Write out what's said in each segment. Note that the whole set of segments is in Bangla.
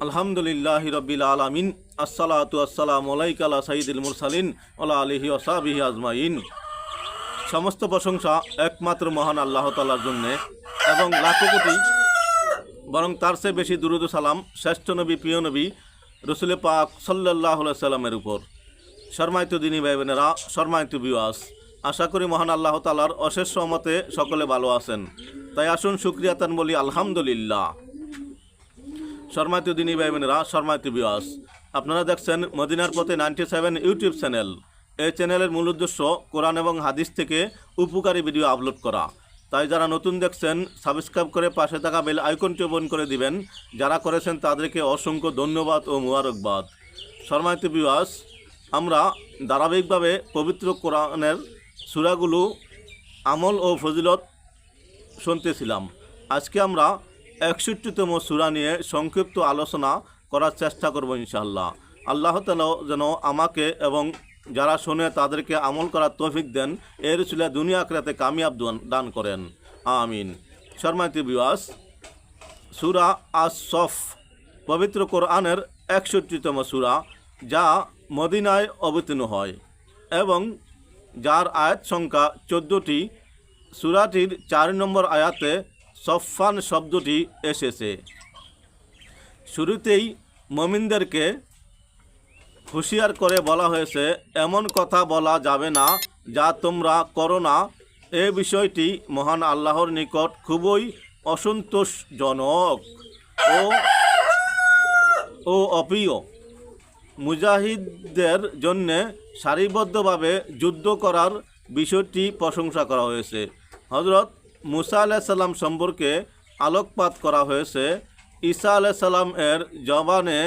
আলহামদুলিল্লাহি রাব্বিল আলামিন। আসসালাতু আসসালামু আলাইকা আলা সাইয়্যিদিল মুরসালিন ওয়া আলিহি ওয়া সাহবিহি আজমাইন। সমস্ত প্রশংসা একমাত্র মহান আল্লাহ তাআলার জন্য এবং লাখো কোটি বরং তার চেয়ে বেশি দুরূদ ও সালাম শ্রেষ্ঠ নবী প্রিয় নবী রাসূল পাক সাল্লাল্লাহু আলাইহি সাল্লামের উপর। সম্মানিত দিনী ভাই বোনেরা, সম্মানিত ভিউয়ার্স, আশা করি মহান আল্লাহ তাআলার অশেষ রহমতে সকলে ভালো আছেন। তাই আসুন শুকরিয়াতান বলি আলহামদুলিল্লাহ। সম্মানিত দিনী ভাই বোনেরা, সম্মানিত ভিউয়ার্স, আপনারা দেখছেন মদিনার পথে 97 ইউটিউব চ্যানেল। এই চ্যানেলের মূল উদ্দেশ্য কোরআন এবং হাদিস থেকে উপকারী ভিডিও আপলোড করা। তাই যারা নতুন দেখছেন সাবস্ক্রাইব করে পাশে থাকা বেল আইকনটি অন করে দিবেন। যারা করেছেন তাদেরকে অসংখ্য ধন্যবাদ ও মুবারকবাদ। সম্মানিত ভিউয়ার্স, আমরা ধারাবাহিকভাবে পবিত্র কোরআনের সূরাগুলো আমল ও ফজিলত শুনতেছিলাম। আজকে আমরা 61তম সূরা নিয়ে সংক্ষিপ্ত আলোচনা করার চেষ্টা করব ইনশাআল্লাহ। আল্লাহ তাআলা যেন আমাকে এবং যারা শোনে তাদেরকে আমল করার তৌফিক দেন, এর উসিলা দুনিয়া আখিরাতে কামিয়াব দান করেন, আমিন। সম্মানিত ভিউয়ার্স, সূরা আস-সফ পবিত্র কোরআনের 61তম সূরা, যা মদিনায় অবতীর্ণ হয় এবং যার আয়াত সংখ্যা 14টি। সূরাটির 4 নম্বর আয়াতে সফফান শব্দটি এসেছে। শুরুতেই মুমিনদেরকে হুঁশিয়ার করে বলা হয়েছে, এমন কথা বলা যাবে না যা তোমরা করো না। এ বিষয়টি মহান আল্লাহর নিকট খুবই অসন্তোষজনক ও অপ্রিয়। মুজাহিদদের জন্য সারিবদ্ধভাবে যুদ্ধ করার বিষয়টি প্রশংসা করা হয়েছে। হযরত মুসা আলাইহিস সালাম সম্পর্কে আলোকপাত করা হয়েছে। ঈসা আলাইহিস সালাম এর জবানে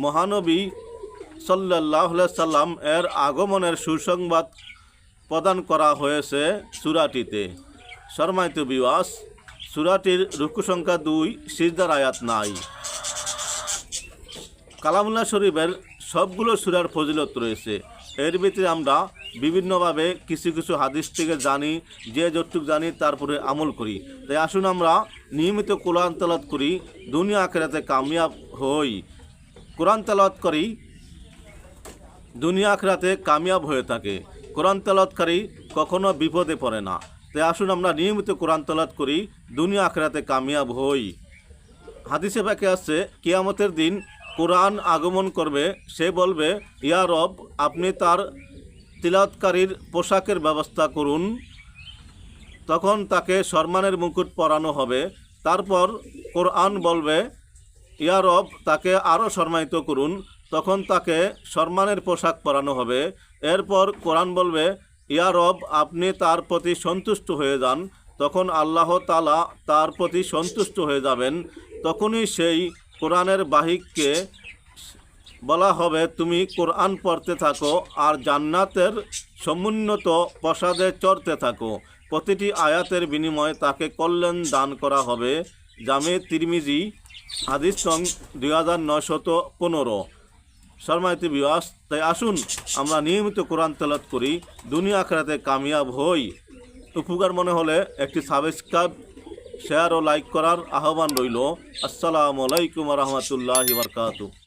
মহানবী সাল্লাল্লাহু আলাইহি সাল্লাম এর আগমনের সুসংবাদ প্রদান করা হয়েছে সূরাটিতে। সম্মানিত ভিউয়ার্স, সূরাটির রুকু সংখ্যা 2, সিজদার আয়াত নাই। কালামুল্লাহ শরীফের সবগুলো সূরার ফজিলত রয়েছে। এর ভিতরে আমরা বিভিন্নভাবে কিছু কিছু হাদিস থেকে জানি, যে যতটুকু জানি তারপরে আমল করি। তাই আসুন আমরা নিয়মিত কোরআন তেলাওয়াত করি, দুনিয়া আখিরাতে কামিয়াব হই। কোরআন তেলাওয়াত করি, দুনিয়া আখিরাতে কামিয়াব হয়ে থাকে। কোরআন তেলাওয়াতকারী কখনো বিপদে পড়ে না। তাই আসুন আমরা নিয়মিত কোরআন তেলাওয়াত করি, দুনিয়া আখিরাতে কামিয়াব হই। হাদিসে পাকে আছে, কিয়ামতের দিন কোরআন আগমন করবে। সে বলবে, ইয়া রব, আপনি তার তিলাওয়াতকারীর পোশাকের ব্যবস্থা করুন। তখন তাকে সম্মানের মুকুট পরানো হবে। তারপর কোরআন বলবে, ইয়া রব, তাকে আরও সম্মানিত করুন। তখন তাকে সম্মানের পোশাক পরানো হবে। এরপর কোরআন বলবে, ইয়া রব, আপনি তার প্রতি সন্তুষ্ট হয়ে যান। তখন আল্লাহ তাআলা তার প্রতি সন্তুষ্ট হয়ে যাবেন। তখনই সেই কোরআনের বাহককে বলা হবে, তুমি কোরআন পড়তে থাকো আর জান্নাতের সমুন্নত প্রাসাদে চড়তে থাকো। প্রতিটি আয়াতের বিনিময়ে তাকে কল্যাণ দান করা হবে। জামে তিরমিজি, হাদিস সং 2915। সম্মানিত ভিউয়ার্স, তাই আসুন আমরা নিয়মিত কোরআন তেলাওয়াত করি, দুনিয়া আখিরাতে কামিয়াব হই। উপকার মনে হলে একটি সাবস্ক্রাইব, শেয়ার ও লাইক করার আহ্বান রইল। আসসালামু আলাইকুম ওয়া রাহমাতুল্লাহি ওয়া বারাকাতুহু।